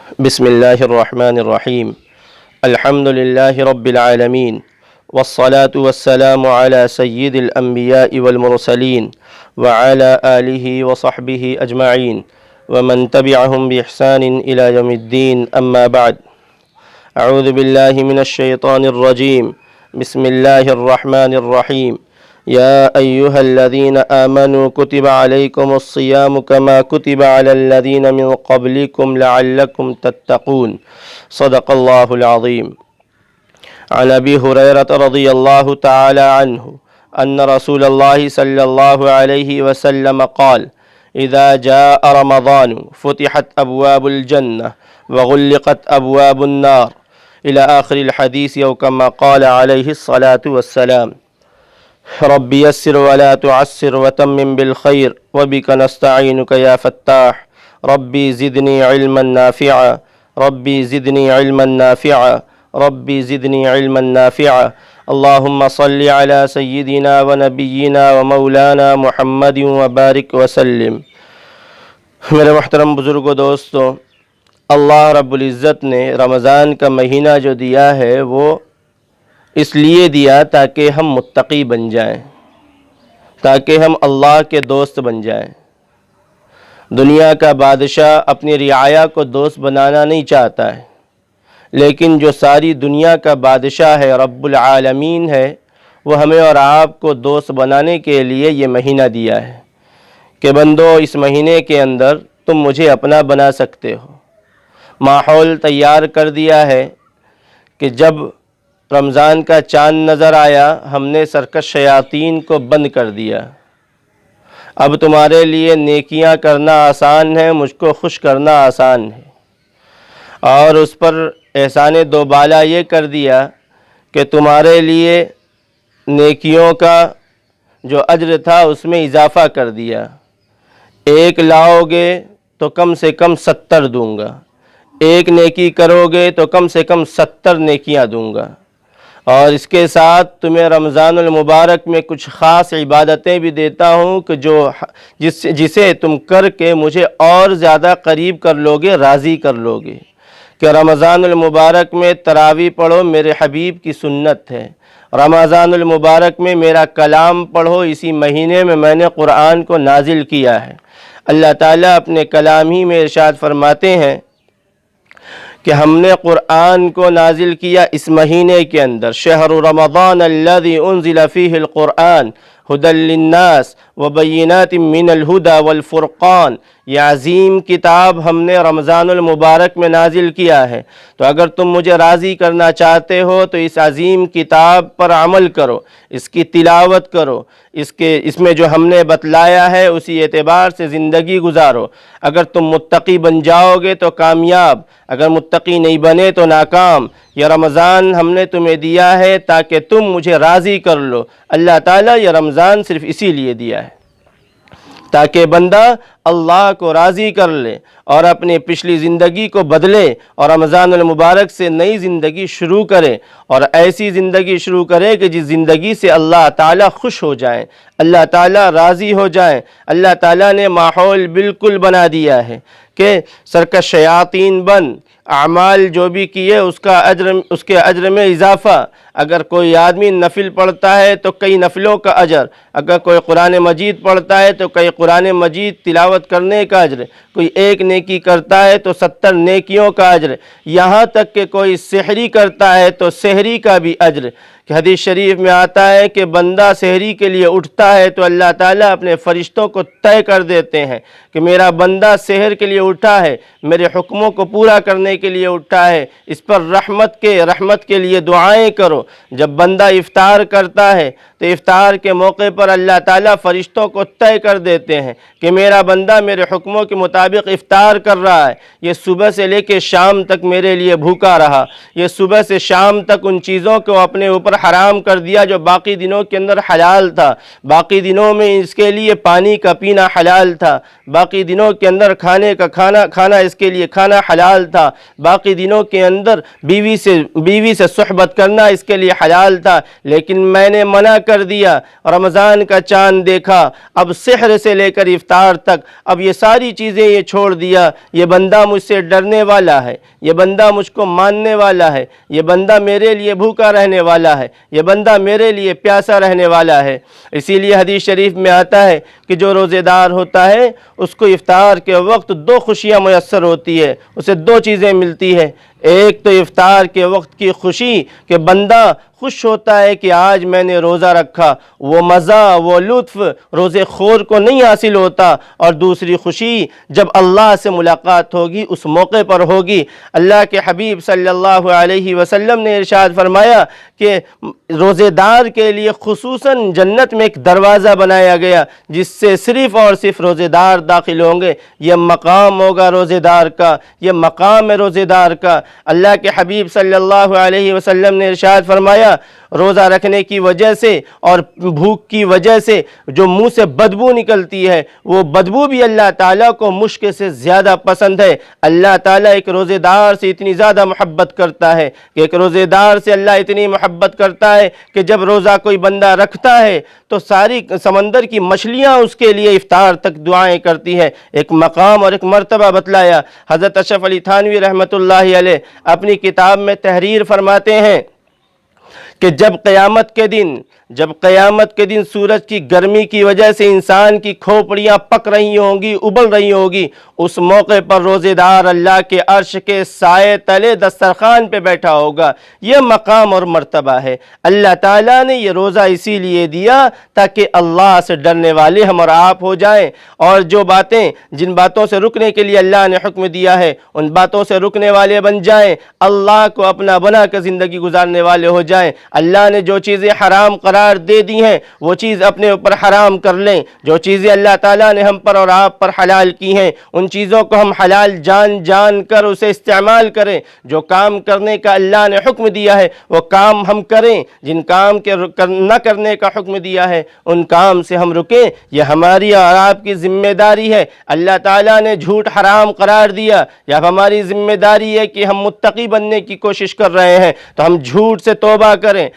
بسم الله الرحمن الرحيم. الحمد لله رب العالمين، والصلاة والسلام على سيد الأنبياء والمرسلين وعلى آله وصحبه أجمعين ومن تبعهم بإحسان إلى يوم الدين. أما بعد، أعوذ بالله من الشيطان الرجيم. بسم الله الرحمن الرحيم. يا أيها الذين آمنوا كتب عليكم الصيام كما كتب على الذين من قبلكم لعلكم تتقون. صدق الله العظيم. عن أبي هريرة رضي الله تعالى عنه أن رسول الله صلى الله عليه وسلم قال: إذا جاء رمضان فتحت أبواب الجنة وغلقت أبواب النار، إلى آخر الحديث، أو كما قال عليه الصلاة والسلام. رب يسر ولا تعسر وتمم بالخير وبك نستعينك يا فتاح. ربي زدني علما نافعا، ربي زدني علما نافعا، ربي زدني علما نافعا. اللهم صل على سيدنا ونبينا ومولانا محمد وبارک وسلم. میرے محترم بزرگوں، دوستوں، اللہ رب العزت نے رمضان کا مہینہ جو دیا ہے وہ اس لیے دیا تاکہ ہم متقی بن جائیں، تاکہ ہم اللہ کے دوست بن جائیں۔ دنیا کا بادشاہ اپنی رعایا کو دوست بنانا نہیں چاہتا ہے، لیکن جو ساری دنیا کا بادشاہ ہے، رب العالمین ہے، وہ ہمیں اور آپ کو دوست بنانے کے لیے یہ مہینہ دیا ہے کہ بندو، اس مہینے کے اندر تم مجھے اپنا بنا سکتے ہو۔ ماحول تیار کر دیا ہے کہ جب رمضان کا چاند نظر آیا، ہم نے سرکش شیاطین کو بند کر دیا۔ اب تمہارے لیے نیکیاں کرنا آسان ہے، مجھ کو خوش کرنا آسان ہے۔ اور اس پر احسان دوبالا یہ کر دیا کہ تمہارے لیے نیکیوں کا جو اجر تھا اس میں اضافہ کر دیا۔ ایک لاؤ گے تو کم سے کم 70 دوں گا، ایک نیکی کرو گے تو کم سے کم 70 نیکیاں دوں گا۔ اور اس کے ساتھ تمہیں رمضان المبارک میں کچھ خاص عبادتیں بھی دیتا ہوں کہ جسے تم کر کے مجھے اور زیادہ قریب کر لوگے، راضی کر لوگے۔ کہ رمضان المبارک میں تراویح پڑھو، میرے حبیب کی سنت ہے۔ رمضان المبارک میں میرا کلام پڑھو، اسی مہینے میں نے قرآن کو نازل کیا ہے۔ اللہ تعالیٰ اپنے کلام ہی میں ارشاد فرماتے ہیں کہ ہم نے قرآن کو نازل کیا اس مہینے کے اندر۔ شہر رمضان الذی انزل فیہ القرآن ھدی للناس وبینات من الہدی والفرقان۔ یہ عظیم کتاب ہم نے رمضان المبارک میں نازل کیا ہے، تو اگر تم مجھے راضی کرنا چاہتے ہو تو اس عظیم کتاب پر عمل کرو، اس کی تلاوت کرو، اس میں جو ہم نے بتلایا ہے اسی اعتبار سے زندگی گزارو۔ اگر تم متقی بن جاؤ گے تو کامیاب، اگر متقی نہیں بنے تو ناکام۔ یہ رمضان ہم نے تمہیں دیا ہے تاکہ تم مجھے راضی کر لو۔ اللہ تعالیٰ یہ رمضان صرف اسی لیے دیا ہے تاکہ بندہ اللہ کو راضی کر لے اور اپنی پچھلی زندگی کو بدلے اور رمضان المبارک سے نئی زندگی شروع کرے، اور ایسی زندگی شروع کرے کہ جس زندگی سے اللہ تعالیٰ خوش ہو جائیں، اللہ تعالیٰ راضی ہو جائیں۔ اللہ تعالیٰ نے ماحول بالکل بنا دیا ہے کہ سرکش شیاطین بند، اعمال جو بھی کیے اس کے اجر میں اضافہ۔ اگر کوئی آدمی نفل پڑھتا ہے تو کئی نفلوں کا اجر، اگر کوئی قرآن مجید پڑھتا ہے تو کئی قرآن مجید تلاوت کرنے کا اجر، کوئی ایک نیکی کرتا ہے تو 70 نیکیوں کا اجر، یہاں تک کہ کوئی سحری کرتا ہے تو سحری کا بھی اجر۔ کہ حدیث شریف میں آتا ہے کہ بندہ سحری کے لیے اٹھتا ہے تو اللہ تعالیٰ اپنے فرشتوں کو طے کر دیتے ہیں کہ میرا بندہ سحر کے لیے اٹھا ہے، میرے حکموں کو پورا کرنے کے لیے اٹھا ہے، اس پر رحمت کے لیے دعائیں کرو۔ جب بندہ افطار کرتا ہے تو افطار کے موقع پر اللہ تعالیٰ فرشتوں کو طے کر دیتے ہیں کہ میرا بندہ میرے حکموں کے مطابق افطار کر رہا ہے، یہ صبح سے لے کے شام تک میرے لیے بھوکا رہا، یہ صبح سے شام تک ان چیزوں کو اپنے اوپر حرام کر دیا جو باقی دنوں کے اندر حلال تھا، باقی دنوں میں اس کے لیے پانی کا پینا حلال تھا، باقی دنوں کے اندر کھانا اس کے لیے کھانا حلال تھا، باقی دنوں کے اندر بیوی سے صحبت کرنا اس کے لیے حلال تھا، لیکن میں نے منع کر دیا۔ رمضان کا چاند دیکھا، اب سحر سے لے کر افطار تک اب یہ ساری چیزیں یہ چھوڑ دیا، یہ بندہ مجھ سے ڈرنے والا ہے، یہ بندہ مجھ کو ماننے والا ہے، یہ بندہ میرے لیے بھوکا رہنے والا ہے، یہ بندہ میرے لیے پیاسا رہنے والا ہے۔ اسی لیے حدیث شریف میں آتا ہے کہ جو روزے دار ہوتا ہے اس کو افطار کے وقت دو خوشیاں میسر ہوتی ہے، اسے دو چیزیں ملتی ہے۔ ایک تو افطار کے وقت کی خوشی کہ بندہ خوش ہوتا ہے کہ آج میں نے روزہ رکھا، وہ مزہ وہ لطف روزے خور کو نہیں حاصل ہوتا۔ اور دوسری خوشی جب اللہ سے ملاقات ہوگی اس موقع پر ہوگی۔ اللہ کے حبیب صلی اللہ علیہ وسلم نے ارشاد فرمایا کہ روزے دار کے لیے خصوصاً جنت میں ایک دروازہ بنایا گیا جس سے صرف اور صرف روزے دار داخل ہوں گے۔ یہ مقام ہوگا روزے دار کا، یہ مقام ہے روزے دار کا۔ اللہ کے حبیب صلی اللہ علیہ وسلم نے ارشاد فرمایا روزہ رکھنے کی وجہ سے اور بھوک کی وجہ سے جو منہ سے بدبو نکلتی ہے وہ بدبو بھی اللہ تعالیٰ کو مشک سے زیادہ پسند ہے۔ اللہ تعالیٰ ایک روزے دار سے اتنی زیادہ محبت کرتا ہے کہ ایک روزے دار سے اللہ اتنی محبت کرتا ہے کہ جب روزہ کوئی بندہ رکھتا ہے تو ساری سمندر کی مچھلیاں اس کے لیے افطار تک دعائیں کرتی ہے۔ ایک مقام اور ایک مرتبہ بتلایا۔ حضرت اشرف علی تھانوی رحمۃ اللہ علیہ اپنی کتاب میں تحریر فرماتے ہیں کہ جب قیامت کے دن سورج کی گرمی کی وجہ سے انسان کی کھوپڑیاں پک رہی ہوں گی، ابل رہی ہوگی، اس موقع پر روزے دار اللہ کے عرش کے سائے تلے دسترخوان پہ بیٹھا ہوگا۔ یہ مقام اور مرتبہ ہے۔ اللہ تعالیٰ نے یہ روزہ اسی لیے دیا تاکہ اللہ سے ڈرنے والے ہم اور آپ ہو جائیں، اور جن باتوں سے رکنے کے لیے اللہ نے حکم دیا ہے ان باتوں سے رکنے والے بن جائیں، اللہ کو اپنا بنا کر زندگی گزارنے والے ہو جائیں۔ اللہ نے جو چیزیں حرام قرار دے دی ہیں وہ چیز اپنے اوپر حرام کر لیں۔ جو چیزیں اللہ تعالیٰ نے ہم پر اور آپ پر حلال کی ہیں ان چیزوں کو ہم حلال جان کر اسے استعمال کریں۔ جو کام کرنے کا اللہ نے حکم دیا ہے وہ کام ہم کریں، جن کام کے نہ کرنے کا حکم دیا ہے ان کام سے ہم رکیں۔ یہ ہماری اور آپ کی ذمہ داری ہے۔ اللہ تعالیٰ نے جھوٹ حرام قرار دیا، یا ہماری ذمہ داری ہے کہ ہم متقی بننے کی کوشش کر رہے ہیں تو ہم جھوٹ سے توبہ کریں،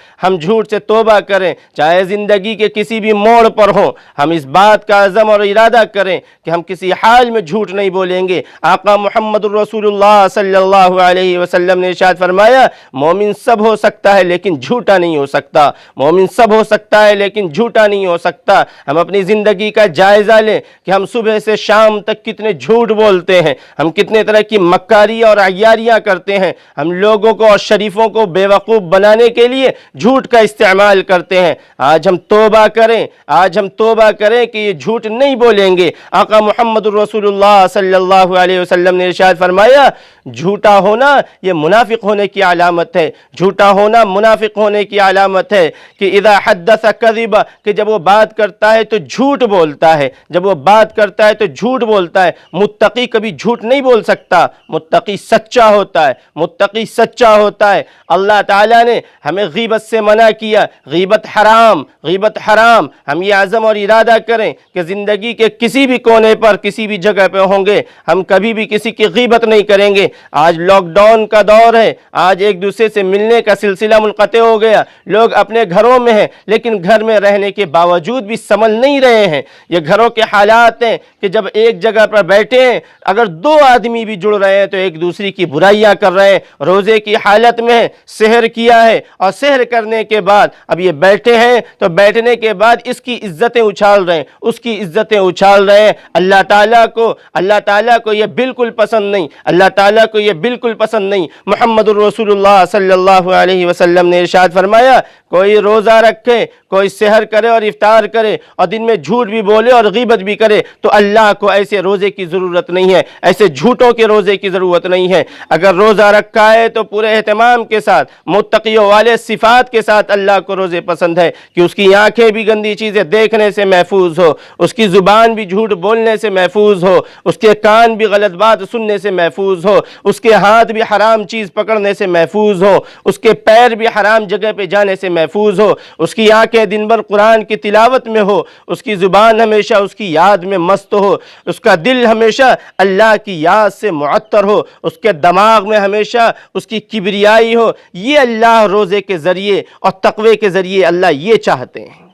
کریں چاہے زندگی کے کسی بھی موڑ پر ہوں۔ ہم اس بات کا عزم اور ارادہ کریں کہ ہم کسی حال میں جھوٹ نہیں بولیں گے۔ آقا محمد الرسول اللہ صلی اللہ علیہ وسلم نے ارشاد فرمایا مومن سب ہو سکتا ہے لیکن جھوٹا نہیں ہو سکتا، مومن سب ہو سکتا ہے لیکن جھوٹا نہیں ہو سکتا۔ ہم اپنی زندگی کا جائزہ لیں کہ ہم صبح سے شام تک کتنے جھوٹ بولتے ہیں، ہم کتنے طرح کی مکاری اور عیاریاں کرتے ہیں، ہم لوگوں کو اور شریفوں کو بیوقوف بنانے کے لیے جھوٹ کا استعمال کرتے ہیں۔ آج ہم توبہ کریں کہ یہ جھوٹ نہیں بولیں گے۔ آقا محمد الرسول اللہ صلی اللہ علیہ وسلم نے ارشاد فرمایا جھوٹا ہونا یہ منافق ہونے کی علامت ہے، جھوٹا ہونا منافق ہونے کی علامت ہے کہ اذا حدث کذب، کہ جب وہ بات کرتا ہے تو جھوٹ بولتا ہے، جب وہ بات کرتا ہے تو جھوٹ بولتا ہے۔ متقی کبھی جھوٹ نہیں بول سکتا، متقی سچا ہوتا ہے، متقی سچا ہوتا ہے۔ اللہ تعالیٰ نے ہمیں غیبت سے منع کیا، غیبت حرام۔ ہم یہ عزم اور ارادہ کریں کہ زندگی کے کسی بھی کونے پر کسی بھی جگہ پہ ہوں گے ہم کبھی بھی کسی کی غیبت نہیں کریں گے۔ آج لاک ڈاؤن کا دور ہے، آج ایک دوسرے سے ملنے کا سلسلہ منقطع ہو گیا، لوگ اپنے گھروں میں ہیں لیکن گھر میں رہنے کے باوجود بھی سنبھل نہیں رہے ہیں۔ یہ گھروں کے حالات ہیں کہ جب ایک جگہ پر بیٹھے ہیں اگر دو آدمی بھی جڑ رہے ہیں تو ایک دوسرے کی برائیاں کر رہے ہیں، روزے کی حالت میں سحر کیا ہے اور سحر کرنے کے بعد اب یہ بیٹھے ہیں تو بیٹھنے کے بعد اس کی عزتیں اچھال رہے ہیں، اس کی عزتیں اچھال رہے ہیں۔ اللہ تعالیٰ کو یہ بالکل پسند نہیں، اللہ تعالیٰ کو یہ بالکل پسند نہیں۔ محمد الرسول اللہ صلی اللہ علیہ وسلم نے ارشاد فرمایا کوئی روزہ رکھے، کوئی سحر کرے اور افطار کرے اور دن میں جھوٹ بھی بولے اور غیبت بھی کرے تو اللہ کو ایسے روزے کی ضرورت نہیں ہے، ایسے جھوٹوں کے روزے کی ضرورت نہیں ہے۔ اگر روزہ رکھا ہے تو پورے اہتمام کے ساتھ، متقیوں والے صفات کے ساتھ اللہ کو روزے پسند ہے کہ اس کی آنکھیں بھی گندی چیزیں دیکھنے سے محفوظ ہو، اس کی زبان بھی جھوٹ بولنے سے محفوظ ہو، اس کے کان بھی غلط بات سننے سے محفوظ ہو، اس کے ہاتھ بھی حرام چیز پکڑنے سے محفوظ ہو، اس کے پیر بھی حرام جگہ پہ جانے سے محفوظ ہو، اس کی آنکھیں دن بھر قرآن کی تلاوت میں ہو، اس کی زبان ہمیشہ اس کی یاد میں مست ہو، اس کا دل ہمیشہ اللہ کی یاد سے معطر ہو، اس کے دماغ میں ہمیشہ اس کی کبریائی ہو۔ یہ اللہ روزے کے ذریعے اور تقوی کے ذریعے اللہ یہ چاہتے ہیں۔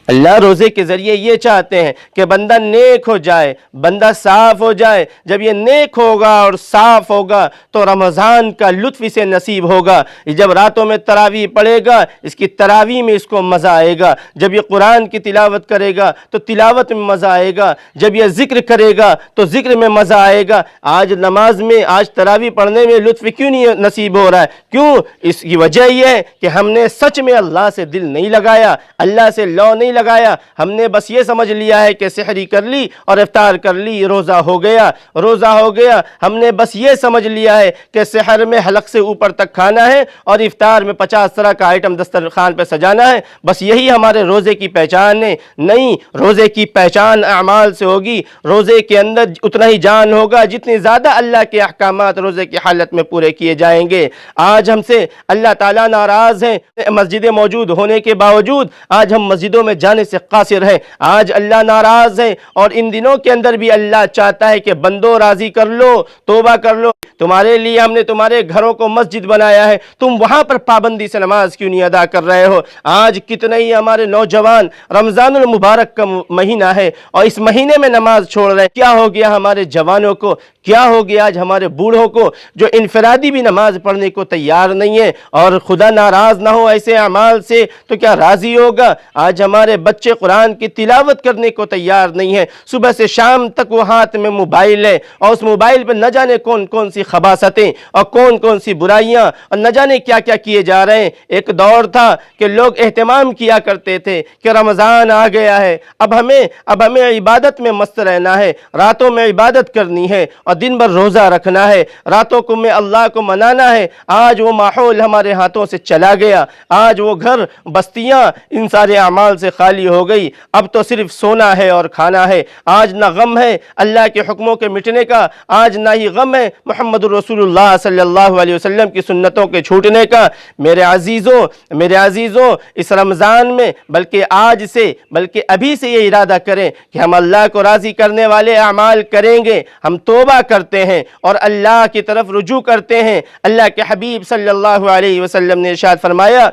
اللہ روزے کے ذریعے یہ چاہتے ہیں کہ بندہ نیک ہو جائے، بندہ صاف ہو جائے۔ جب یہ نیک ہوگا اور صاف ہوگا تو رمضان کا لطف اسے نصیب ہوگا۔ جب راتوں میں تراویح پڑھے گا، اس کی تراویح میں اس کو مزہ آئے گا۔ جب یہ قرآن کی تلاوت کرے گا تو تلاوت میں مزہ آئے گا۔ جب یہ ذکر کرے گا تو ذکر میں مزہ آئے گا۔ آج نماز میں، آج تراویح پڑھنے میں لطف کیوں نہیں نصیب ہو رہا ہے؟ کیوں؟ اس کی وجہ یہ ہے کہ ہم نے سچ میں اللہ سے دل نہیں لگایا، اللہ سے لو نہیں لگایا۔ ہم نے بس یہ سمجھ لیا ہے کہ سحری کر لی اور افطار کر لی، روزہ ہو گیا، روزہ ہو گیا۔ ہم نے بس یہ سمجھ لیا ہے کہ سحر میں حلق سے اوپر تک کھانا ہے اور افطار میں 50 طرح کا آئٹم دسترخوان پہ سجانا ہے، بس یہی ہمارے روزے کی پہچان ہے۔ نہیں، روزے کی پہچان اعمال سے ہوگی۔ روزے کے اندر اتنا ہی جان ہوگا جتنی زیادہ اللہ کے احکامات روزے کی حالت میں پورے کیے جائیں گے۔ آج ہم سے اللہ تعالیٰ ناراض ہیں، مسجدیں موجود ہونے کے باوجود آج ہم مسجدوں میں جانے سے قاصر ہیں۔ آج اللہ ناراض ہے، اور ان دنوں کے اندر بھی اللہ چاہتا ہے کہ بندوں راضی کر لو، توبہ کر لو۔ تمہارے لیے ہم نے تمہارے گھروں کو مسجد بنایا ہے، تم وہاں پر پابندی سے نماز کیوں نہیں ادا کر رہے ہو؟ آج کتنے ہی ہمارے نوجوان، رمضان المبارک کا مہینہ ہے اور اس مہینے میں نماز چھوڑ رہے ہیں۔ کیا ہو گیا ہمارے جوانوں کو؟ کیا ہو گیا آج ہمارے بوڑھوں کو جو انفرادی بھی نماز پڑھنے کو تیار نہیں ہے؟ اور خدا ناراض نہ ہو ایسے اعمال سے تو کیا راضی ہوگا؟ آج ہمارے بچے قرآن کی تلاوت کرنے کو تیار نہیں ہے، صبح سے شام تک وہ ہاتھ میں موبائل ہے، اور اس موبائل پہ نہ جانے کون کون سی خباثتیں اور کون کون سی برائیاں اور نہ جانے کیا کیا کیے جا رہے ہیں۔ ایک دور تھا کہ لوگ اہتمام کیا کرتے تھے کہ رمضان آ گیا ہے، اب ہمیں عبادت میں مست رہنا ہے، راتوں میں عبادت کرنی ہے اور دن بھر روزہ رکھنا ہے، راتوں کو میں اللہ کو منانا ہے۔ آج وہ ماحول ہمارے ہاتھوں سے چلا گیا، آج وہ گھر، بستیاں ان سارے اعمال سے خالی ہو گئی۔ اب تو صرف سونا ہے اور کھانا ہے۔ آج نہ غم ہے اللہ کے حکموں کے مٹنے کا، آج نہ ہی غم ہے محمد رسول اللہ صلی اللہ علیہ وسلم کی سنتوں کے چھوٹنے کا۔ میرے عزیزوں، اس رمضان میں بلکہ ابھی سے یہ ارادہ کریں کہ ہم اللہ کو راضی کرنے والے اعمال کریں گے۔ ہم توبہ کرتے ہیں اور اللہ کی طرف رجوع کرتے ہیں۔ اللہ کے حبیب صلی اللہ علیہ وسلم نے ارشاد فرمایا،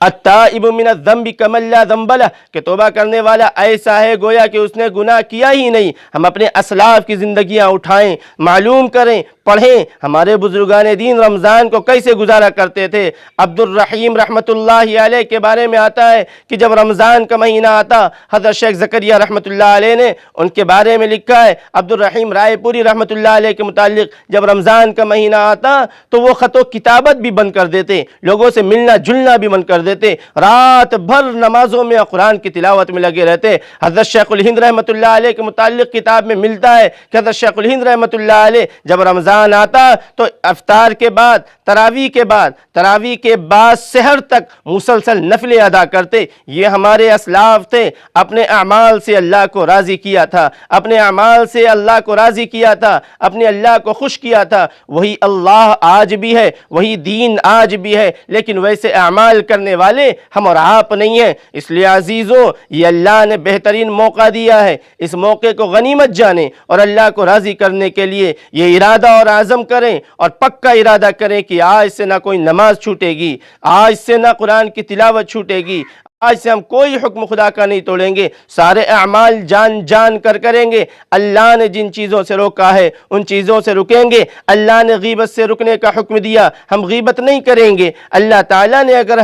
التائب من الذنب کمن لا ذنب لہ، کہ توبہ کرنے والا ایسا ہے گویا کہ اس نے گناہ کیا ہی نہیں۔ ہم اپنے اسلاف کی زندگیاں اٹھائیں، معلوم کریں، پڑھیں ہمارے بزرگان دین رمضان کو کیسے گزارا کرتے تھے۔ عبد الرحیم رحمۃ اللہ علیہ کے بارے میں آتا ہے کہ جب رمضان کا مہینہ آتا، حضرت شیخ زکریہ رحمۃ اللہ علیہ نے ان کے بارے میں لکھا ہے، عبد الرحیم رائے پوری رحمۃ اللہ علیہ کے متعلق، جب رمضان کا مہینہ آتا تو وہ خط و کتابت بھی بند کر دیتے، لوگوں سے ملنا جلنا بھی بند کر دیتے، رات بھر نمازوں میں اور قرآن کی تلاوت میں لگے رہتے۔ حضرت شیخ الہند رحمۃ اللہ علیہ کے متعلق کتاب میں ملتا ہے کہ حضرت شیخ الہند رحمۃ اللہ علیہ جب رمضان آتا تو افطار کے بعد، تراویح کے بعد سحر تک مسلسل نفلیں ادا کرتے۔ یہ ہمارے اسلاف تھے، اپنے اعمال سے اللہ کو راضی کیا تھا، اپنے اعمال سے اللہ کو راضی کیا تھا، اپنے اللہ کو خوش کیا تھا۔ وہی اللہ آج بھی ہے، وہی دین آج بھی ہے، لیکن ویسے اعمال کرنے والے ہم اور آپ نہیں ہیں۔ اس لیے عزیزوں، یہ اللہ نے بہترین موقع دیا ہے، اس موقع کو غنیمت جانیں اور اللہ کو راضی کرنے کے لیے یہ ارادہ اور عزم کریں اور پکا ارادہ کریں کہ آج سے نہ کوئی نماز چھوٹے گی، آج سے نہ قرآن کی تلاوت چھوٹے گی، آج سے ہم کوئی حکم خدا کا نہیں توڑیں گے، سارے اعمال جان کر کریں گے۔ اللہ نے جن چیزوں سے روکا ہے ان چیزوں سے رکیں گے۔ اللہ نے غیبت سے رکنے کا حکم دیا، ہم غیبت نہیں کریں گے۔ اللہ تعالیٰ نے اگر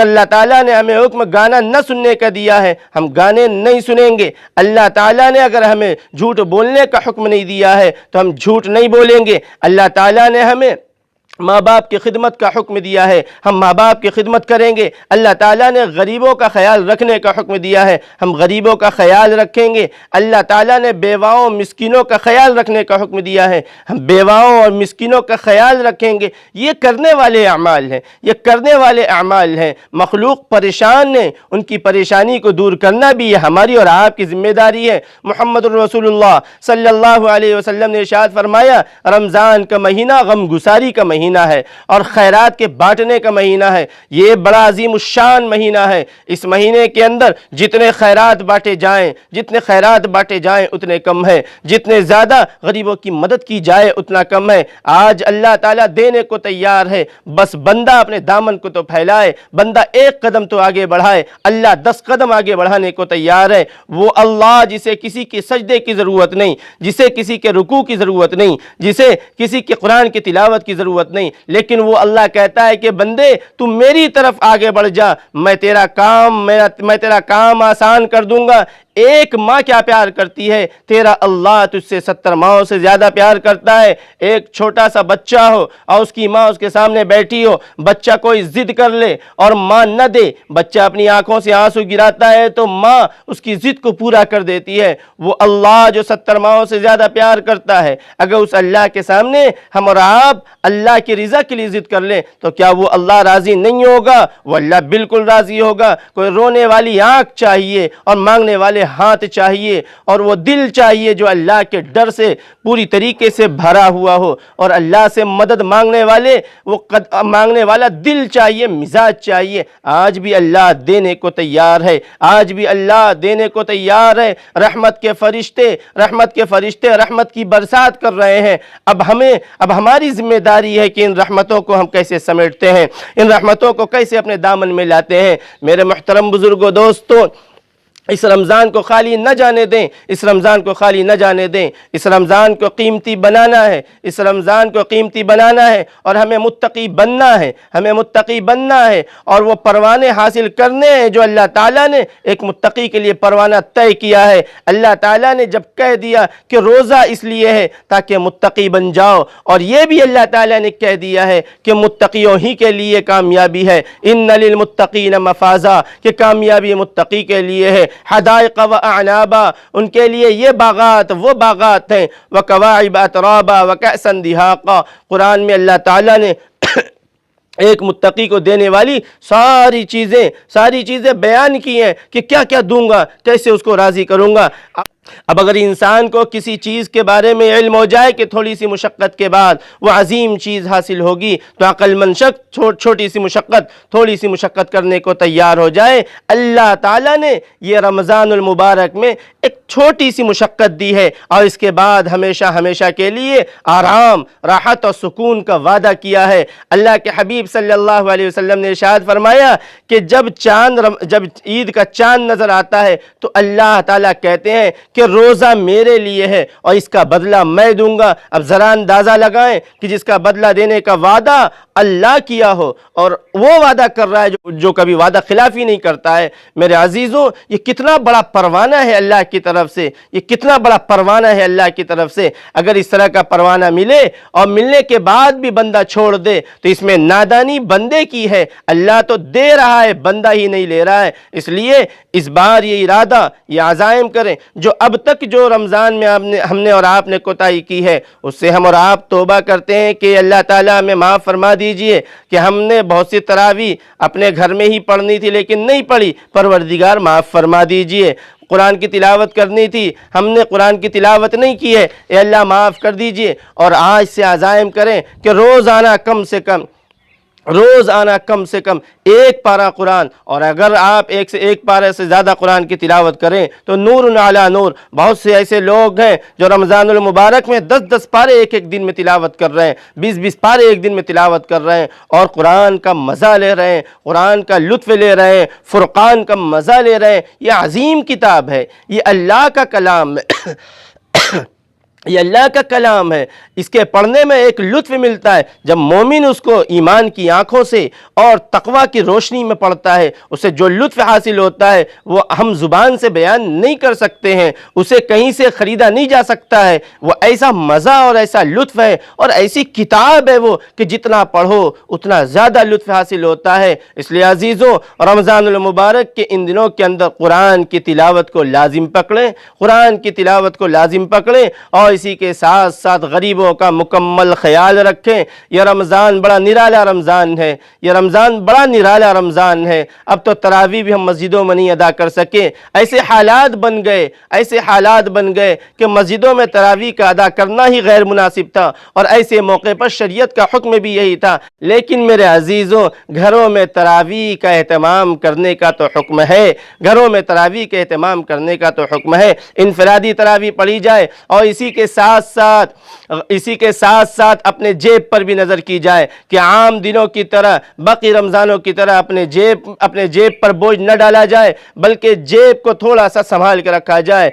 اللہ تعالیٰ نے ہمیں حکم گانا نہ سننے کا دیا ہے، ہم گانے نہیں سنیں گے۔ اللہ تعالیٰ نے اگر ہمیں جھوٹ بولنے کا حکم نہیں دیا ہے تو ہم جھوٹ نہیں بولیں گے۔ اللہ تعالیٰ نے ہمیں ماں باپ کی خدمت کا حکم دیا ہے، ہم ماں باپ کی خدمت کریں گے۔ اللہ تعالیٰ نے غریبوں کا خیال رکھنے کا حکم دیا ہے، ہم غریبوں کا خیال رکھیں گے۔ اللہ تعالیٰ نے بیواؤں مسکینوں کا خیال رکھنے کا حکم دیا ہے، ہم بیواؤں اور مسکینوں کا خیال رکھیں گے۔ یہ کرنے والے اعمال ہیں، مخلوق پریشان ہیں، ان کی پریشانی کو دور کرنا بھی یہ ہماری اور آپ کی ذمہ داری ہے۔ محمد رسول اللہ صلی اللہ علیہ وسلم نے ارشاد فرمایا، رمضان کا مہینہ غم گساری کا مہینہ مہینہ ہے اور خیرات کے بانٹنے کا مہینہ ہے۔ یہ بڑا عظیم الشان مہینہ ہے۔ اس مہینے کے اندر جتنے خیرات بانٹے جائیں اتنے کم ہے، جتنے زیادہ غریبوں کی مدد کی جائے اتنا کم ہے۔ آج اللہ تعالیٰ دینے کو تیار ہے، بس بندہ اپنے دامن کو تو پھیلائے، بندہ ایک قدم تو آگے بڑھائے، اللہ 10 قدم آگے بڑھانے کو تیار ہے۔ وہ اللہ جسے کسی کے سجدے کی ضرورت نہیں، جسے کسی کے رکوع کی ضرورت نہیں، جسے کسی کے قرآن کی تلاوت کی ضرورت نہیں، لیکن وہ اللہ کہتا ہے کہ بندے تم میری طرف آگے بڑھ جا، میں تیرا کام آسان کر دوں گا۔ ایک ماں کیا پیار کرتی ہے، تیرا اللہ تجھ سے 70 ماؤں سے زیادہ پیار کرتا ہے۔ ایک چھوٹا سا بچہ ہو اور اس کی ماں اس کے سامنے بیٹھی ہو، بچہ کوئی ضد کر لے اور ماں نہ دے، بچہ اپنی آنکھوں سے آنسو گراتا ہے تو ماں اس کی ضد کو پورا کر دیتی ہے۔ وہ اللہ جو 70 ماؤں سے زیادہ پیار کرتا ہے، اگر اس اللہ کے سامنے ہم اور آپ اللہ کی رضا کے لیے ضد کر لیں تو کیا وہ اللہ راضی نہیں ہوگا؟ وہ اللہ بالکل راضی ہوگا۔ کوئی رونے والی آنکھ چاہیے اور مانگنے والے ہاتھ چاہیے اور وہ دل چاہیے جو اللہ کے ڈر سے پوری طریقے سے بھرا ہوا ہو، اور اللہ سے مدد مانگنے والا دل چاہیے، مزاج چاہیے۔ آج بھی اللہ دینے کو تیار ہے، آج بھی اللہ دینے کو تیار ہے۔ رحمت کے فرشتے رحمت کی برسات کر رہے ہیں۔ اب ہماری ذمہ داری ہے کہ ان رحمتوں کو ہم کیسے سمیٹتے ہیں، ان رحمتوں کو کیسے اپنے دامن میں لاتے ہیں۔ میرے محترم بزرگوں، دوستوں، اس رمضان کو خالی نہ جانے دیں، اس رمضان کو خالی نہ جانے دیں۔ اس رمضان کو قیمتی بنانا ہے، اس رمضان کو قیمتی بنانا ہے، اور ہمیں متقی بننا ہے اور وہ پروانے حاصل کرنے ہیں جو اللہ تعالیٰ نے ایک متقی کے لیے پروانہ طے کیا ہے۔ اللہ تعالیٰ نے جب کہہ دیا کہ روزہ اس لیے ہے تاکہ متقی بن جاؤ، اور یہ بھی اللہ تعالیٰ نے کہہ دیا ہے کہ متقیوں ہی کے لیے کامیابی ہے۔ ان للمتقین مفازا، کہ کامیابی متقی کے لیے ہے۔ حدائق و اعنابا، ان کے لیے یہ باغات وہ باغات ہیں۔ وکواعب اترابا وکأسا دہاقا، قرآن میں اللہ تعالیٰ نے ایک متقی کو دینے والی ساری چیزیں بیان کی ہیں کہ کیا کیا دوں گا، کیسے اس کو راضی کروں گا۔ اب اگر انسان کو کسی چیز کے بارے میں علم ہو جائے کہ تھوڑی سی مشقت کے بعد وہ عظیم چیز حاصل ہوگی، تو عقل مند شخص تھوڑی سی مشقت کرنے کو تیار ہو جائے۔ اللہ تعالیٰ نے یہ رمضان المبارک میں ایک چھوٹی سی مشقت دی ہے، اور اس کے بعد ہمیشہ کے لیے آرام، راحت اور سکون کا وعدہ کیا ہے۔ اللہ کے حبیب صلی اللہ علیہ وسلم نے ارشاد فرمایا کہ جب عید کا چاند نظر آتا ہے تو اللہ تعالیٰ کہتے ہیں کہ روزہ میرے لیے ہے اور اس کا بدلہ میں دوں گا۔ اب ذرا اندازہ لگائیں کہ جس کا بدلہ دینے کا وعدہ اللہ کیا ہو اور وہ وعدہ کر رہا ہے جو کبھی وعدہ خلافی نہیں کرتا ہے۔ میرے عزیزوں، یہ کتنا بڑا پروانہ ہے اللہ کی طرف سے، یہ کتنا بڑا پروانہ ہے اللہ کی طرف سے۔ اگر اس طرح کا پروانہ ملے اور ملنے کے بعد بھی بندہ چھوڑ دے تو اس میں نادانی بندے کی ہے۔ اللہ تو دے رہا ہے، بندہ ہی نہیں لے رہا ہے۔ اس لیے اس بار یہ ارادہ، یہ عزائم کریں جو اب تک جو رمضان میں ہم نے اور آپ نے کوتاہی کی ہے اس سے ہم اور آپ توبہ کرتے ہیں کہ اللہ تعالیٰ ہمیں معاف فرما دیجئے کہ ہم نے بہت سی تراویح اپنے گھر میں ہی پڑھنی تھی لیکن نہیں پڑھی، پروردگار معاف فرما دیجئے۔ قرآن کی تلاوت کرنی تھی، ہم نے قرآن کی تلاوت نہیں کی ہے، اے اللہ معاف کر دیجئے۔ اور آج سے عزائم کریں کہ روزانہ کم سے کم ایک پارہ قرآن، اور اگر آپ ایک پارہ سے زیادہ قرآن کی تلاوت کریں تو نور علی نور۔ بہت سے ایسے لوگ ہیں جو رمضان المبارک میں 10 پارے ایک دن میں تلاوت کر رہے ہیں، 20 پارے ایک دن میں تلاوت کر رہے ہیں اور قرآن کا مزہ لے رہے ہیں، قرآن کا لطف لے رہے ہیں، فرقان کا مزہ لے رہے ہیں۔ یہ عظیم کتاب ہے، یہ اللہ کا کلام ہے یہ اللہ کا کلام ہے۔ اس کے پڑھنے میں ایک لطف ملتا ہے جب مومن اس کو ایمان کی آنکھوں سے اور تقوی کی روشنی میں پڑھتا ہے، اسے جو لطف حاصل ہوتا ہے وہ ہم زبان سے بیان نہیں کر سکتے ہیں، اسے کہیں سے خریدا نہیں جا سکتا ہے۔ وہ ایسا مزہ اور ایسا لطف ہے اور ایسی کتاب ہے وہ کہ جتنا پڑھو اتنا زیادہ لطف حاصل ہوتا ہے۔ اس لیے عزیزوں، رمضان المبارک کے ان دنوں کے اندر قرآن کی تلاوت کو لازم پکڑیں، قرآن کی تلاوت کو لازم پکڑیں، اور اور اسی کے ساتھ ساتھ غریبوں کا مکمل خیال رکھیں۔ یہ رمضان بڑا نرالا رمضان ہے، یہ رمضان بڑا نرالا رمضان ہے۔ اب تو تراویح بھی ہم مسجدوں میں نہیں ادا کر سکے، ایسے حالات بن گئے کہ مسجدوں میں تراویح کا ادا کرنا ہی غیر مناسب تھا، اور ایسے موقع پر شریعت کا حکم بھی یہی تھا۔ لیکن میرے عزیزوں، گھروں میں تراویح کا اہتمام کرنے کا تو حکم ہے، گھروں میں تراویح کے اہتمام کرنے کا تو حکم ہے، انفرادی تراویح پڑھی جائے، اور اسی کے ساتھ ساتھ اپنے جیب پر بھی نظر کی جائے کہ عام دنوں کی طرح، باقی رمضانوں کی طرح اپنے جیب پر بوجھ نہ ڈالا جائے، بلکہ جیب کو تھوڑا سا سنبھال کے رکھا جائے،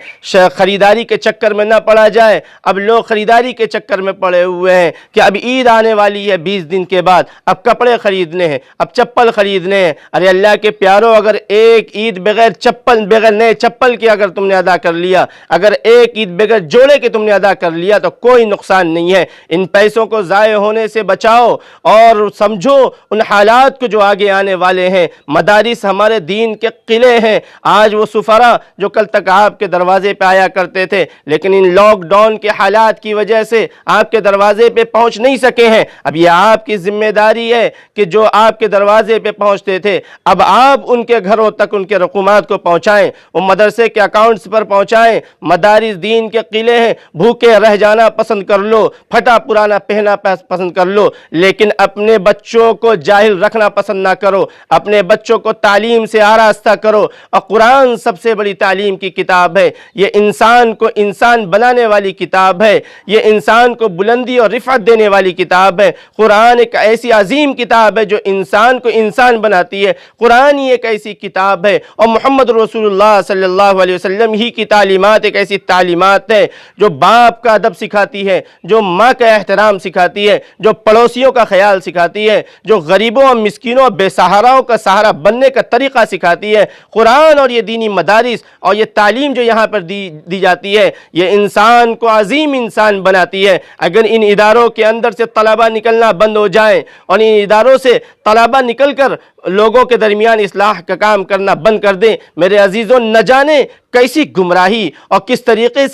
خریداری کے چکر میں نہ پڑا جائے۔ اب لوگ خریداری کے چکر میں پڑے ہوئے ہیں کہ اب عید آنے والی ہے 20 دن کے بعد، اب کپڑے خریدنے ہیں، اب چپل خریدنے ہیں۔ ارے اللہ کے پیارو، اگر ایک عید بغیر نئے چپل کے اگر تم نے ادا کر لیا، اگر ایک عید بغیر جوڑے کے تم نے ادا کر لیا تو کوئی نقصان نہیں ہے۔ ان پیسوں کو ضائع ہونے سے بچاؤ اور سمجھو ان حالات کو جو آگے آنے والے ہیں۔ مدارس ہمارے دین کے قلعے ہیں۔ آج وہ سفراء جو کل تک آپ کے دروازے پہ آیا کرتے تھے، لیکن ان لاک ڈاؤن کے حالات کی وجہ سے آپ کے دروازے پہ پہنچ نہیں سکے ہیں۔ اب یہ آپ کی ذمہ داری ہے کہ جو آپ کے دروازے پہ پہنچتے تھے، اب آپ ان کے گھروں تک ان کے رقومات کو پہنچائیں، وہ مدرسے کے اکاؤنٹس پر پہنچائیں۔ مدارس دین کے قلعے ہیں، بھوکے رہ جانا پسند کر لو، پھٹا پرانا پہنا پسند کر لو، لیکن اپنے بچوں کو جاہل رکھنا پسند نہ کرو، اپنے بچوں کو تعلیم سے آراستہ کرو۔ اور قرآن سب سے بڑی تعلیم کی کتاب ہے، یہ انسان کو انسان بنانے والی کتاب ہے، یہ انسان کو بلندی اور رفعت دینے والی کتاب ہے۔ قرآن ایک ایسی عظیم کتاب ہے جو انسان کو انسان بناتی ہے۔ قرآن ہی ایک ایسی کتاب ہے، اور محمد رسول اللہ صلی اللہ علیہ وسلم ہی کی تعلیمات ایک ایسی تعلیمات ہے جو باپ کا ادب سکھاتی ہے، جو ماں کا احترام سکھاتی ہے، جو پڑوسیوں کا خیال سکھاتی ہے، جو غریبوں اور مسکینوں اور بے سہاراؤں کا سہارا بننے کا طریقہ سکھاتی ہے۔ قرآن اور یہ دینی مدارس اور یہ تعلیم جو یہاں پر دی جاتی ہے، یہ انسان کو عظیم انسان بناتی ہے۔ اگر ان اداروں کے اندر سے طلبہ نکلنا بند ہو جائیں اور ان اداروں سے طلبہ نکل کر لوگوں کے درمیان اصلاح کا کام کرنا بند کر دیں، میرے عزیزوں، نہ جانے کیسی گمراہی اور کس طریقے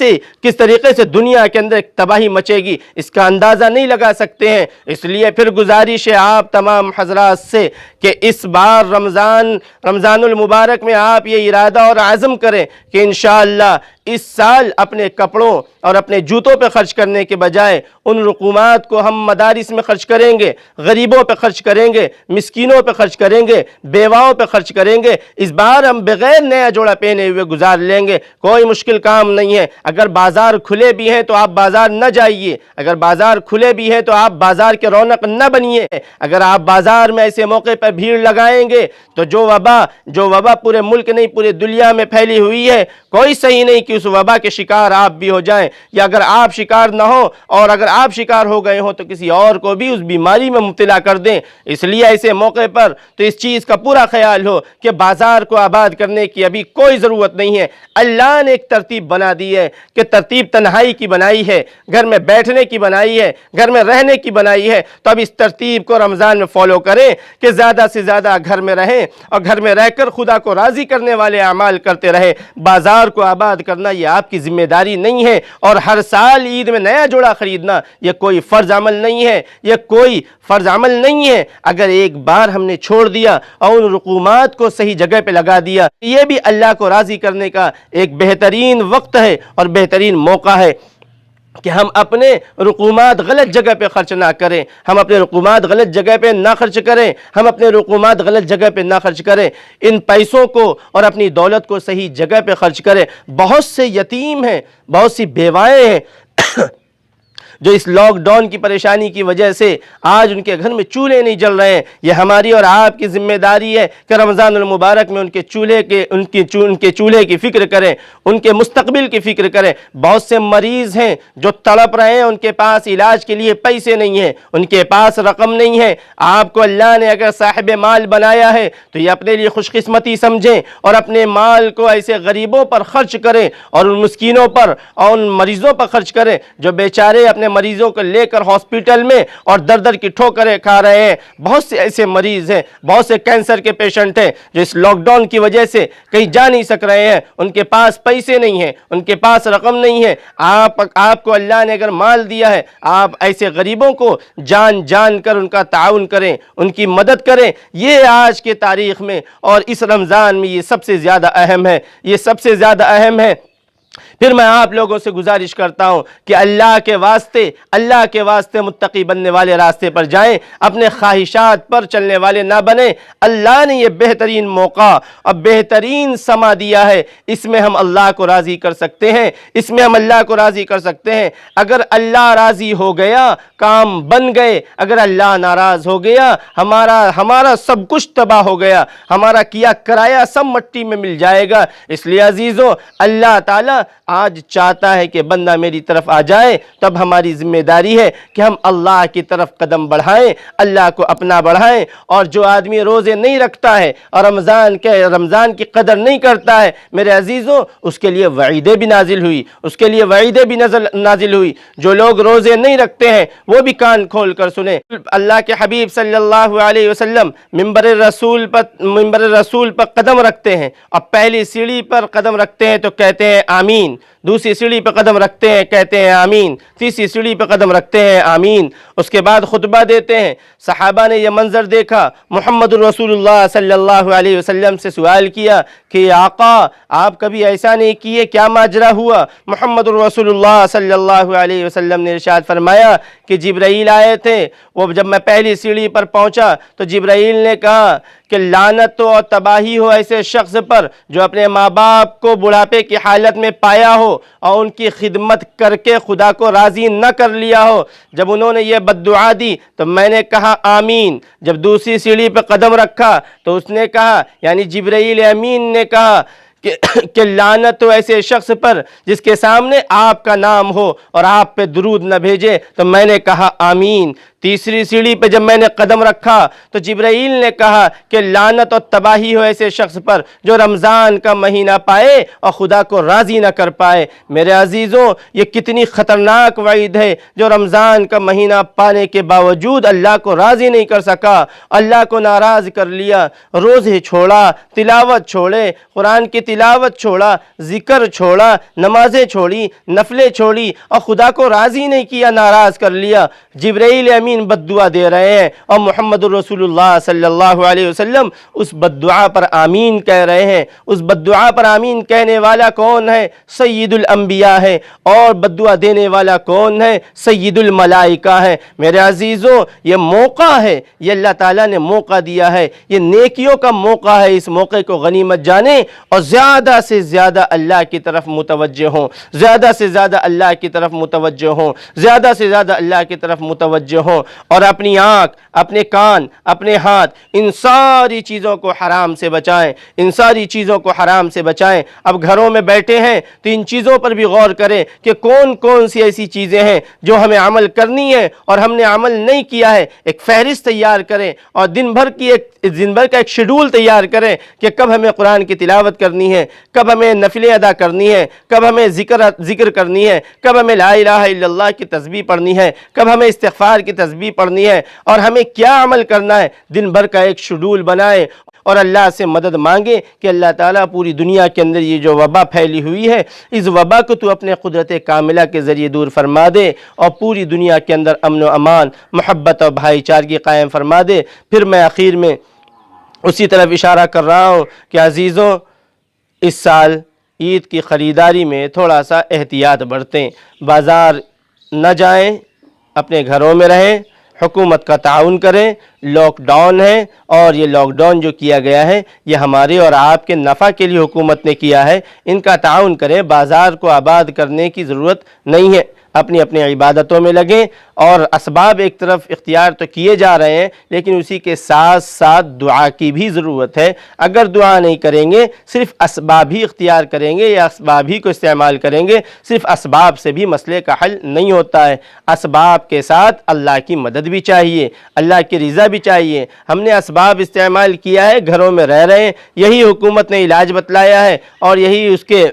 سے دنیا کے اندر ایک تباہی مچے گی، اس کا اندازہ نہیں لگا سکتے ہیں۔ اس لیے پھر گزارش ہے آپ تمام حضرات سے کہ اس بار رمضان المبارک میں آپ یہ ارادہ اور عزم کریں کہ انشاءاللہ اس سال اپنے کپڑوں اور اپنے جوتوں پہ خرچ کرنے کے بجائے ان رقومات کو ہم مدارس میں خرچ کریں گے، غریبوں پہ خرچ کریں گے، مسکینوں پہ خرچ کریں گے، بیواؤں پہ خرچ کریں گے۔ اس بار ہم بغیر نیا جوڑا پہنے ہوئے گزار لیں گے، کوئی مشکل کام نہیں ہے۔ اگر بازار کھلے بھی ہیں تو آپ بازار نہ جائیے، اگر بازار کھلے بھی ہیں تو آپ بازار کے رونق نہ بنیے۔ اگر آپ بازار میں ایسے موقع پر بھیڑ لگائیں گے تو جو وبا پورے ملک نہیں پورے دنیا میں پھیلی ہوئی ہے، کوئی صحیح نہیں کہ اس وبا کے شکار آپ بھی ہو جائیں، یا اگر آپ شکار نہ ہو اور اگر آپ شکار ہو گئے ہوں تو کسی اور کو بھی اس بیماری میں مبتلا کر دیں۔ اس لیے ایسے موقع پر تو اس چیز کا پورا خیال ہو کہ بازار کو آباد کرنے کی ابھی کوئی ضرورت نہیں ہے۔ اللہ نے ایک ترتیب بنا دی ہے کہ ترتیب تنہائی کی بنائی ہے، گھر میں بیٹھنے کی بنائی ہے، گھر میں رہنے کی بنائی ہے، تو اب اس ترتیب کو رمضان میں فالو کریں کہ زیادہ سے زیادہ گھر میں رہیں اور گھر میں رہ کر خدا کو راضی کرنے والے اعمال کرتے رہیں۔ بازار کو آباد کرنا یہ آپ کی ذمہ داری نہیں ہے، اور ہر سال عید میں نیا جوڑا خریدنا یہ کوئی فرض عمل نہیں ہے، اگر ایک بار ہم نے چھوڑ دیا اور ان رقومات کو صحیح جگہ پہ لگا دیا، یہ بھی اللہ کو راضی کرنے کا ایک بہترین وقت ہے اور بہترین موقع ہے کہ ہم اپنے رقومات غلط جگہ پہ خرچ نہ کریں، ہم اپنے رقومات غلط جگہ پہ نہ خرچ کریں، ہم اپنے رقومات غلط جگہ پہ نہ خرچ کریں، ان پیسوں کو اور اپنی دولت کو صحیح جگہ پہ خرچ کریں۔ بہت سے یتیم ہیں، بہت سی بیوائیں ہیں جو اس لاک ڈاؤن کی پریشانی کی وجہ سے آج ان کے گھر میں چولہے نہیں جل رہے ہیں۔ یہ ہماری اور آپ کی ذمہ داری ہے کہ رمضان المبارک میں ان کے چولہے کی فکر کریں، ان کے مستقبل کی فکر کریں۔ بہت سے مریض ہیں جو تڑپ رہے ہیں، ان کے پاس علاج کے لیے پیسے نہیں ہیں، ان کے پاس رقم نہیں ہے۔ آپ کو اللہ نے اگر صاحب مال بنایا ہے تو یہ اپنے لیے خوش قسمتی سمجھیں اور اپنے مال کو ایسے غریبوں پر خرچ کریں اور ان مسکینوں پر اور ان مریضوں پر خرچ کریں جو بیچارے اپنے اپنے مریضوں کو لے کر ہاسپٹل میں اور در در کی ٹھوکریں کھا رہے ہیں۔ بہت سے ایسے مریض ہیں، بہت سے کینسر کے پیشنٹ ہیں جو اس لاک ڈاؤن کی وجہ سے کہیں جا نہیں سک رہے ہیں، ان کے پاس پیسے نہیں ہیں، ان کے پاس رقم نہیں ہے۔ آپ کو اللہ نے اگر مال دیا ہے، آپ ایسے غریبوں کو جان کر ان کا تعاون کریں، ان کی مدد کریں۔ یہ آج کے تاریخ میں اور اس رمضان میں یہ سب سے زیادہ اہم ہے، یہ سب سے زیادہ اہم ہے۔ پھر میں آپ لوگوں سے گزارش کرتا ہوں کہ اللہ کے واسطے متقی بننے والے راستے پر جائیں، اپنے خواہشات پر چلنے والے نہ بنیں۔ اللہ نے یہ بہترین موقع اور بہترین سما دیا ہے، اس میں ہم اللہ کو راضی کر سکتے ہیں، اس میں ہم اللہ کو راضی کر سکتے ہیں۔ اگر اللہ راضی ہو گیا کام بن گئے، اگر اللہ ناراض ہو گیا ہمارا سب کچھ تباہ ہو گیا، ہمارا کیا کرایا سب مٹی میں مل جائے گا۔ اس لیے عزیزو، اللہ تعالیٰ آج چاہتا ہے کہ بندہ میری طرف آ جائے، تب ہماری ذمہ داری ہے کہ ہم اللہ کی طرف قدم بڑھائیں، اللہ کو اپنا بڑھائیں۔ اور جو آدمی روزے نہیں رکھتا ہے اور رمضان کی قدر نہیں کرتا ہے، میرے عزیزوں، اس کے لیے وعیدیں بھی نازل ہوئی، جو لوگ روزے نہیں رکھتے ہیں وہ بھی کان کھول کر سنیں۔ اللہ کے حبیب صلی اللہ علیہ وسلم منبر رسول پر قدم رکھتے ہیں، اور پہلی سیڑھی پر قدم رکھتے ہیں تو کہتے ہیں آمین، دوسری سیڑھی پہ قدم رکھتے ہیں کہتے ہیں آمین، تیسری سیڑھی پہ قدم رکھتے ہیں آمین۔ اس کے بعد خطبہ دیتے ہیں۔ صحابہ نے یہ منظر دیکھا، محمد رسول اللہ صلی اللہ علیہ وسلم سے سوال کیا کہ آقا آپ کبھی ایسا نہیں کیے، کیا ماجرا ہوا؟ محمد رسول اللہ صلی اللہ علیہ وسلم نے ارشاد فرمایا کہ جبرائیل آئے تھے، وہ جب میں پہلی سیڑھی پر پہنچا تو جبرائیل نے کہا کہ لعنت اور تباہی ہو ایسے شخص پر جو اپنے ماں باپ کو بڑھاپے کی حالت میں پایا ہو اور ان کی خدمت کر کے خدا کو راضی نہ کر لیا ہو۔ جب انہوں نے یہ بد دعا دی تو میں نے کہا آمین۔ جب دوسری سیڑھی پہ قدم رکھا تو اس نے کہا، یعنی جبرائیل امین نے کہا کہ لعنت تو ایسے شخص پر جس کے سامنے آپ کا نام ہو اور آپ پہ درود نہ بھیجے، تو میں نے کہا آمین۔ تیسری سیڑھی پہ جب میں نے قدم رکھا تو جبرائیل نے کہا کہ لعنت اور تباہی ہو ایسے شخص پر جو رمضان کا مہینہ پائے اور خدا کو راضی نہ کر پائے۔ میرے عزیزوں، یہ کتنی خطرناک وعید ہے، جو رمضان کا مہینہ پانے کے باوجود اللہ کو راضی نہیں کر سکا، اللہ کو ناراض کر لیا، روزے چھوڑا، تلاوت چھوڑے، قرآن کی تلاوت چھوڑا، ذکر چھوڑا، نمازیں چھوڑی، نفلیں چھوڑی اور خدا کو راضی نہیں کیا، ناراض کر لیا۔ جبرائیل امین بد دعا دے رہے ہیں اور محمد رسول اللہ صلی اللہ علیہ وسلم اس بد دعا پر آمین کہہ رہے ہیں۔ اس بد دعا پر آمین کہنے والا کون ہے؟ سید الانبیاء ہے۔ اور بد دعا دینے والا کون ہے؟ سید الملائکہ ہے۔ میرے عزیزوں، یہ موقع ہے، یہ اللہ تعالیٰ نے موقع دیا ہے، یہ نیکیوں کا موقع ہے۔ اس موقع کو غنیمت جانیں اور زیادہ سے زیادہ اللہ کی طرف متوجہ ہوں، زیادہ سے زیادہ اللہ کی طرف متوجہ ہوں، زیادہ سے زیادہ اللہ کی طرف متوجہ ہوں، اور اپنی آنکھ، اپنے کان، اپنے ہاتھ، ان ساری چیزوں کو حرام سے بچائیں، ان ساری چیزوں کو حرام سے بچائیں۔ اب گھروں میں بیٹھے ہیں تو ان چیزوں پر بھی غور کریں کہ کون کون سی ایسی چیزیں ہیں جو ہمیں عمل کرنی ہے اور ہم نے عمل نہیں کیا ہے۔ ایک فہرست تیار کریں اور دن بھر کا ایک شیڈول تیار کریں کہ کب ہمیں قرآن کی تلاوت کرنی ہے، کب ہمیں نفلیں ادا کرنی ہے، کب ہمیں ذکر کرنی ہے، کب ہمیں لا الہ الا اللہ کی تسبیح پڑھنی ہے، کب ہمیں استغفار کی تسبیح پڑھنی ہے، اور ہمیں کیا عمل کرنا ہے۔ دن بھر کا ایک شیڈول بنائیں اور اللہ سے مدد مانگے کہ اللہ تعالیٰ پوری دنیا کے اندر یہ جو وبا پھیلی ہوئی ہے، اس وبا کو تو اپنے قدرت کاملہ کے ذریعے دور فرما دے اور پوری دنیا کے اندر امن و امان، محبت اور بھائی چارگی قائم فرما دے۔ پھر میں آخر میں اسی طرف اشارہ کر رہا ہوں کہ عزیزوں، اس سال عید کی خریداری میں تھوڑا سا احتیاط برتیں، بازار نہ جائیں، اپنے گھروں میں رہیں، حکومت کا تعاون کریں۔ لاک ڈاؤن ہے اور یہ لاک ڈاؤن جو کیا گیا ہے یہ ہمارے اور آپ کے نفع کے لیے حکومت نے کیا ہے، ان کا تعاون کریں۔ بازار کو آباد کرنے کی ضرورت نہیں ہے، اپنی عبادتوں میں لگیں اور اسباب ایک طرف اختیار تو کیے جا رہے ہیں، لیکن اسی کے ساتھ ساتھ دعا کی بھی ضرورت ہے۔ اگر دعا نہیں کریں گے، صرف اسباب ہی اختیار کریں گے یا اسباب ہی کو استعمال کریں گے، صرف اسباب سے بھی مسئلے کا حل نہیں ہوتا ہے۔ اسباب کے ساتھ اللہ کی مدد بھی چاہیے، اللہ کی رضا بھی چاہیے۔ ہم نے اسباب استعمال کیا ہے، گھروں میں رہ رہے ہیں، یہی حکومت نے علاج بتلایا ہے اور یہی اس کے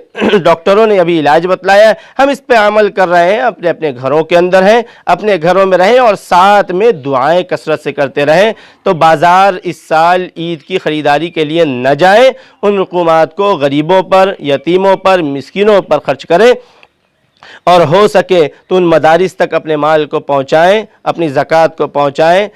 ڈاکٹروں نے ابھی علاج بتلایا ہے، ہم اس پہ عمل کر رہے ہیں، اپنے اپنے گھروں کے اندر ہیں، اپنے گھروں میں رہیں اور ساتھ میں دعائیں کثرت سے کرتے رہیں۔ تو بازار اس سال عید کی خریداری کے لیے نہ جائیں، ان رقومات کو غریبوں پر، یتیموں پر، مسکینوں پر خرچ کریں، اور ہو سکے تو ان مدارس تک اپنے مال کو پہنچائیں، اپنی زکوٰۃ کو پہنچائیں۔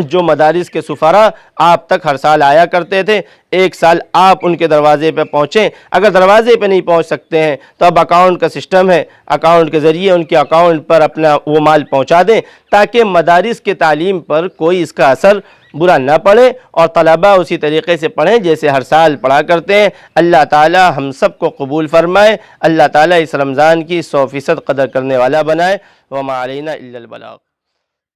جو مدارس کے سفراء آپ تک ہر سال آیا کرتے تھے، ایک سال آپ ان کے دروازے پہ پہنچیں۔ اگر دروازے پہ نہیں پہنچ سکتے ہیں تو اب اکاؤنٹ کا سسٹم ہے، اکاؤنٹ کے ذریعے ان کے اکاؤنٹ پر اپنا وہ مال پہنچا دیں، تاکہ مدارس کے تعلیم پر کوئی اس کا اثر برا نہ پڑے اور طلبہ اسی طریقے سے پڑھیں جیسے ہر سال پڑھا کرتے ہیں۔ اللہ تعالی ہم سب کو قبول فرمائے، اللہ تعالی اس رمضان کی 100% قدر کرنے والا بنائے۔ وما علینا الا البلاغ۔